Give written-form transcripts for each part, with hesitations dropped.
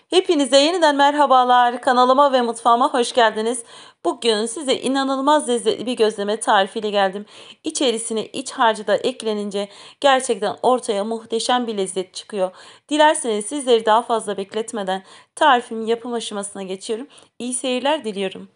Hepinize yeniden merhabalar. Kanalıma ve mutfağıma hoş geldiniz. Bugün size inanılmaz lezzetli bir gözleme tarifiyle geldim. İçerisine iç harcı da eklenince gerçekten ortaya muhteşem bir lezzet çıkıyor. Dilerseniz sizleri daha fazla bekletmeden tarifimin yapım aşamasına geçiyorum. İyi seyirler diliyorum.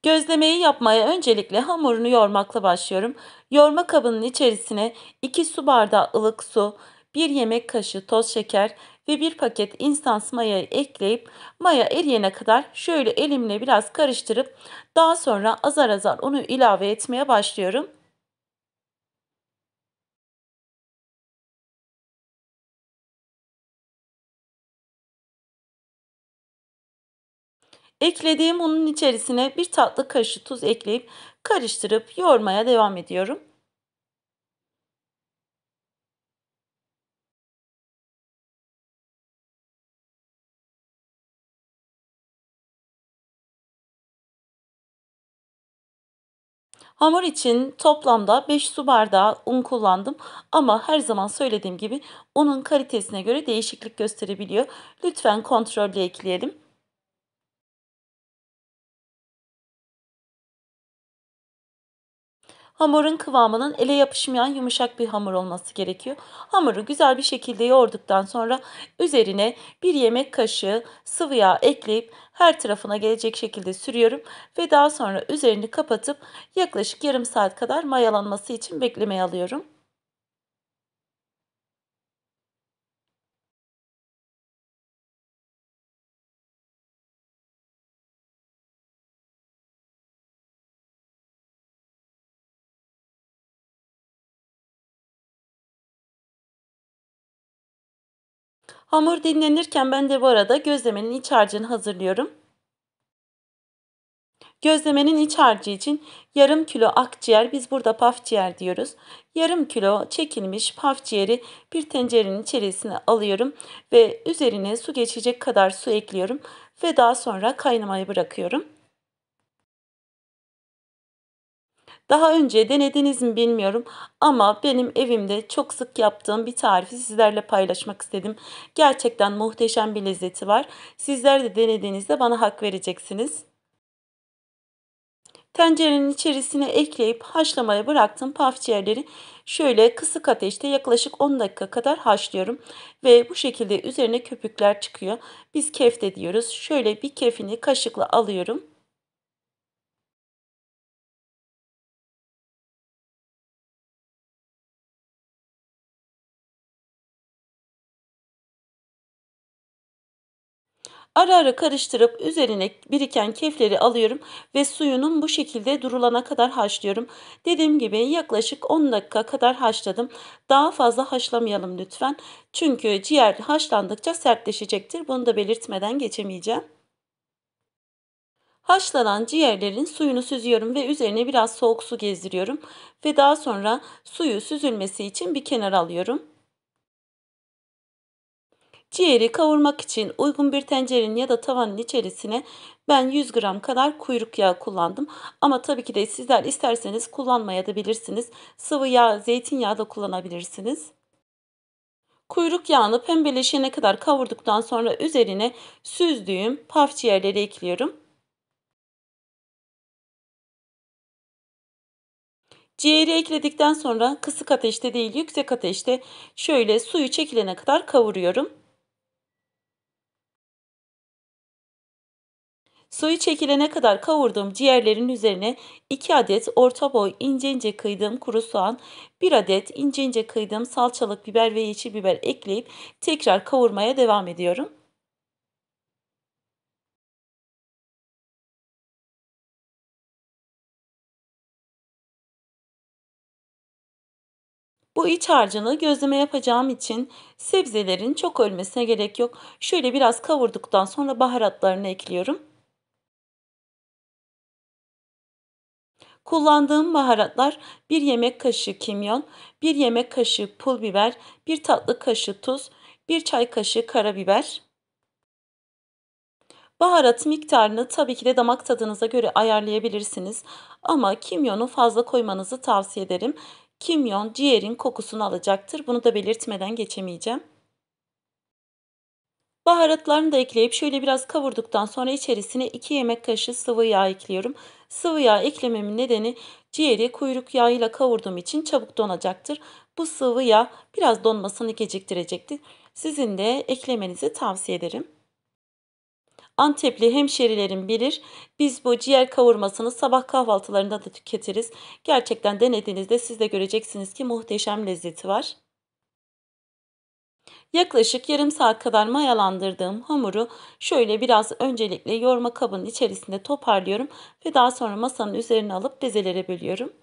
Gözlemeyi yapmaya öncelikle hamurunu yoğurmakla başlıyorum. Yoğurma kabının içerisine 2 su bardağı ılık su, 1 yemek kaşığı toz şeker ve 1 paket instans mayayı ekleyip maya eriyene kadar şöyle elimle biraz karıştırıp daha sonra azar azar unu ilave etmeye başlıyorum. Eklediğim unun içerisine 1 tatlı kaşığı tuz ekleyip karıştırıp yoğurmaya devam ediyorum. Hamur için toplamda 5 su bardağı un kullandım ama her zaman söylediğim gibi unun kalitesine göre değişiklik gösterebiliyor. Lütfen kontrollü ekleyelim. Hamurun kıvamının ele yapışmayan yumuşak bir hamur olması gerekiyor. Hamuru güzel bir şekilde yoğurduktan sonra üzerine 1 yemek kaşığı sıvı yağ ekleyip her tarafına gelecek şekilde sürüyorum ve daha sonra üzerini kapatıp yaklaşık yarım saat kadar mayalanması için beklemeye alıyorum. Hamur dinlenirken ben de bu arada gözlemenin iç harcını hazırlıyorum. Gözlemenin iç harcı için yarım kilo akciğer, biz burada paf ciğer diyoruz. Yarım kilo çekilmiş paf ciğeri bir tencerenin içerisine alıyorum ve üzerine su geçecek kadar su ekliyorum ve daha sonra kaynamaya bırakıyorum. Daha önce denediniz mi bilmiyorum ama benim evimde çok sık yaptığım bir tarifi sizlerle paylaşmak istedim. Gerçekten muhteşem bir lezzeti var. Sizler de denediğinizde bana hak vereceksiniz. Tencerenin içerisine ekleyip haşlamaya bıraktım paf ciğerleri. Şöyle kısık ateşte yaklaşık 10 dakika kadar haşlıyorum. Ve bu şekilde üzerine köpükler çıkıyor. Biz kefte diyoruz. Şöyle bir kefini kaşıkla alıyorum. Ara ara karıştırıp üzerine biriken kefleri alıyorum ve suyunun bu şekilde durulana kadar haşlıyorum. Dediğim gibi yaklaşık 10 dakika kadar haşladım. Daha fazla haşlamayalım lütfen. Çünkü ciğer haşlandıkça sertleşecektir. Bunu da belirtmeden geçemeyeceğim. Haşlanan ciğerlerin suyunu süzüyorum ve üzerine biraz soğuk su gezdiriyorum ve daha sonra suyu süzülmesi için bir kenara alıyorum. Ciğeri kavurmak için uygun bir tencerenin ya da tavanın içerisine ben 100 gram kadar kuyruk yağı kullandım. Ama tabii ki de sizler isterseniz kullanmaya da bilirsiniz. Sıvı yağ, zeytinyağı da kullanabilirsiniz. Kuyruk yağını pembeleşene kadar kavurduktan sonra üzerine süzdüğüm paf ciğerleri ekliyorum. Ciğeri ekledikten sonra kısık ateşte değil yüksek ateşte şöyle suyu çekilene kadar kavuruyorum. Suyu çekilene kadar kavurduğum ciğerlerin üzerine 2 adet orta boy ince ince kıydığım kuru soğan, 1 adet ince ince kıydığım salçalık biber ve yeşil biber ekleyip tekrar kavurmaya devam ediyorum. Bu iç harcını gözleme yapacağım için sebzelerin çok ölmesine gerek yok. Şöyle biraz kavurduktan sonra baharatlarını ekliyorum. Kullandığım baharatlar: 1 yemek kaşığı kimyon, 1 yemek kaşığı pul biber, 1 tatlı kaşığı tuz, 1 çay kaşığı karabiber. Baharat miktarını tabii ki de damak tadınıza göre ayarlayabilirsiniz ama kimyonu fazla koymanızı tavsiye ederim. Kimyon ciğerin kokusunu alacaktır. Bunu da belirtmeden geçemeyeceğim. Baharatlarını da ekleyip şöyle biraz kavurduktan sonra içerisine 2 yemek kaşığı sıvı yağ ekliyorum. Sıvı yağ eklememin nedeni ciğeri kuyruk yağıyla kavurduğum için çabuk donacaktır. Bu sıvı yağ biraz donmasını geciktirecektir. Sizin de eklemenizi tavsiye ederim. Antepli hemşerilerim bilir. Biz bu ciğer kavurmasını sabah kahvaltılarında da tüketiriz. Gerçekten denediğinizde siz de göreceksiniz ki muhteşem lezzeti var. Yaklaşık yarım saat kadar mayalandırdığım hamuru şöyle biraz öncelikle yoğurma kabının içerisinde toparlıyorum ve daha sonra masanın üzerine alıp bezelere bölüyorum.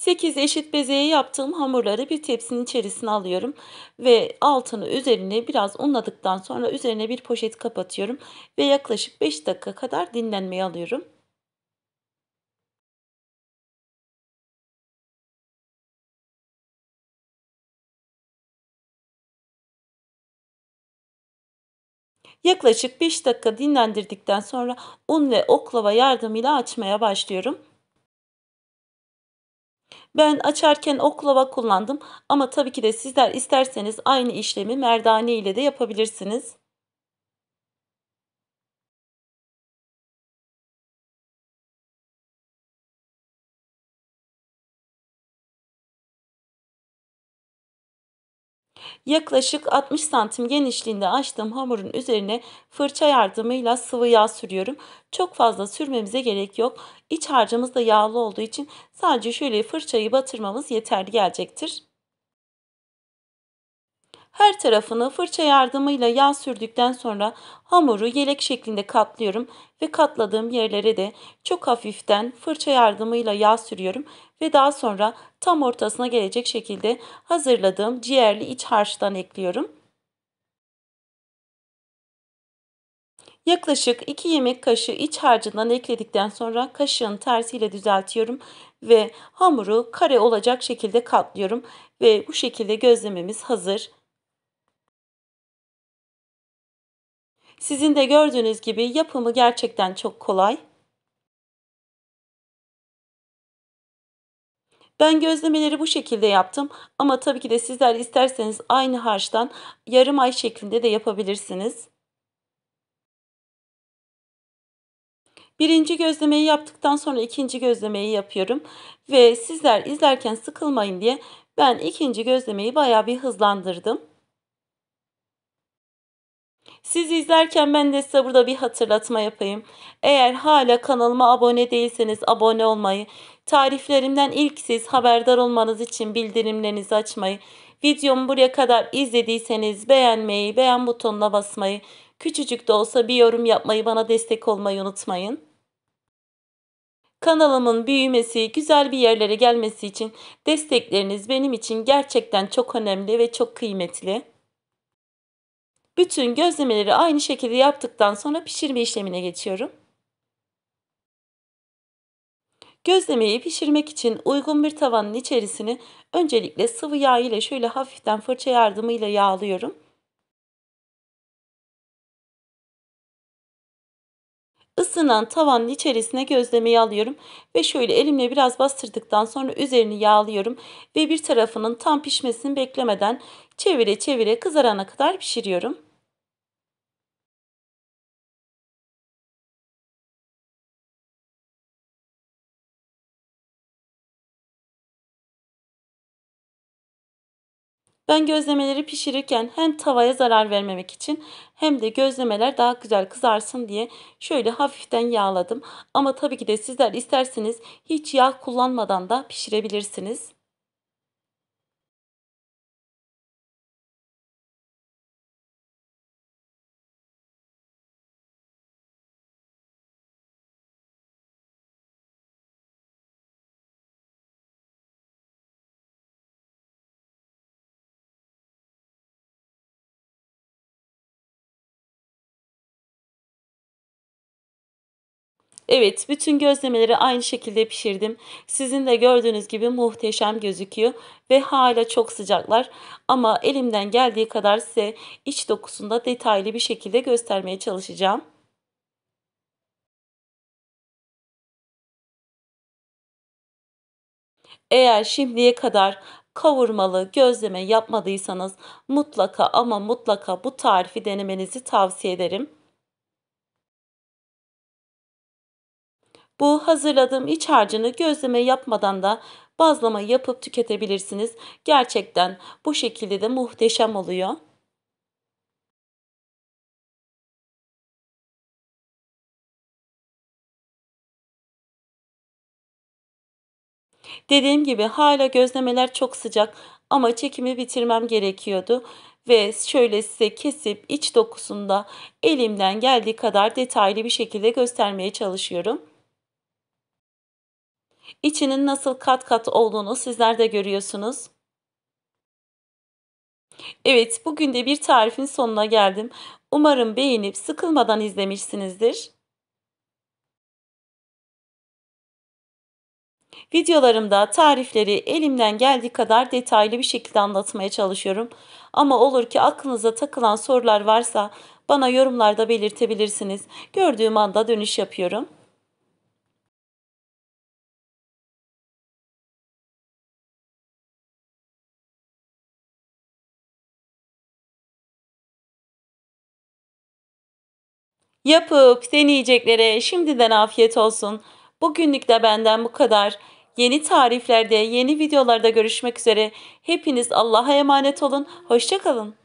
8 eşit bezeye yaptığım hamurları bir tepsinin içerisine alıyorum ve altını üzerine biraz unladıktan sonra üzerine bir poşet kapatıyorum ve yaklaşık 5 dakika kadar dinlenmeye alıyorum. Yaklaşık 5 dakika dinlendirdikten sonra un ve oklava yardımıyla açmaya başlıyorum. Ben açarken oklava kullandım ama tabii ki de sizler isterseniz aynı işlemi merdane ile de yapabilirsiniz. Yaklaşık 60 santim genişliğinde açtığım hamurun üzerine fırça yardımıyla sıvı yağ sürüyorum. Çok fazla sürmemize gerek yok. İç harcımız da yağlı olduğu için sadece şöyle fırçayı batırmamız yeterli gelecektir. Her tarafını fırça yardımıyla yağ sürdükten sonra hamuru yelek şeklinde katlıyorum ve katladığım yerlere de çok hafiften fırça yardımıyla yağ sürüyorum ve daha sonra tam ortasına gelecek şekilde hazırladığım ciğerli iç harçtan ekliyorum. Yaklaşık 2 yemek kaşığı iç harcından ekledikten sonra kaşığın tersiyle düzeltiyorum ve hamuru kare olacak şekilde katlıyorum ve bu şekilde gözlememiz hazır. Sizin de gördüğünüz gibi yapımı gerçekten çok kolay. Ben gözlemeleri bu şekilde yaptım ama tabii ki de sizler isterseniz aynı harçtan yarım ay şeklinde de yapabilirsiniz. Birinci gözlemeyi yaptıktan sonra ikinci gözlemeyi yapıyorum ve sizler izlerken sıkılmayın diye ben ikinci gözlemeyi bayağı bir hızlandırdım. Siz izlerken ben de size burada bir hatırlatma yapayım. Eğer hala kanalıma abone değilseniz abone olmayı, tariflerimden ilk siz haberdar olmanız için bildirimlerinizi açmayı, videomu buraya kadar izlediyseniz beğenmeyi, beğen butonuna basmayı, küçücük de olsa bir yorum yapmayı, bana destek olmayı unutmayın. Kanalımın büyümesi, güzel bir yerlere gelmesi için destekleriniz benim için gerçekten çok önemli ve çok kıymetli. Bütün gözlemeleri aynı şekilde yaptıktan sonra pişirme işlemine geçiyorum. Gözlemeyi pişirmek için uygun bir tavanın içerisini öncelikle sıvı yağ ile şöyle hafiften fırça yardımıyla yağlıyorum. Isınan tavanın içerisine gözlemeyi alıyorum ve şöyle elimle biraz bastırdıktan sonra üzerini yağlıyorum ve bir tarafının tam pişmesini beklemeden çevire çevire kızarana kadar pişiriyorum. Ben gözlemeleri pişirirken hem tavaya zarar vermemek için hem de gözlemeler daha güzel kızarsın diye şöyle hafiften yağladım. Ama tabii ki de sizler isterseniz hiç yağ kullanmadan da pişirebilirsiniz. Evet, bütün gözlemeleri aynı şekilde pişirdim. Sizin de gördüğünüz gibi muhteşem gözüküyor ve hala çok sıcaklar. Ama elimden geldiği kadar size iç dokusunu da detaylı bir şekilde göstermeye çalışacağım. Eğer şimdiye kadar kavurmalı gözleme yapmadıysanız mutlaka ama mutlaka bu tarifi denemenizi tavsiye ederim. Bu hazırladığım iç harcını gözleme yapmadan da bazlama yapıp tüketebilirsiniz. Gerçekten bu şekilde de muhteşem oluyor. Dediğim gibi hala gözlemeler çok sıcak ama çekimi bitirmem gerekiyordu ve şöyle size kesip iç dokusunda elimden geldiği kadar detaylı bir şekilde göstermeye çalışıyorum. İçinin nasıl kat kat olduğunu sizler de görüyorsunuz. Evet, bugün de bir tarifin sonuna geldim. Umarım beğenip sıkılmadan izlemişsinizdir. Videolarımda tarifleri elimden geldiği kadar detaylı bir şekilde anlatmaya çalışıyorum. Ama olur ki aklınıza takılan sorular varsa bana yorumlarda belirtebilirsiniz. Gördüğüm anda dönüş yapıyorum. Yapıp deneyeceklere şimdiden afiyet olsun. Bugünlük de benden bu kadar. Yeni tariflerde, yeni videolarda görüşmek üzere. Hepiniz Allah'a emanet olun. Hoşça kalın.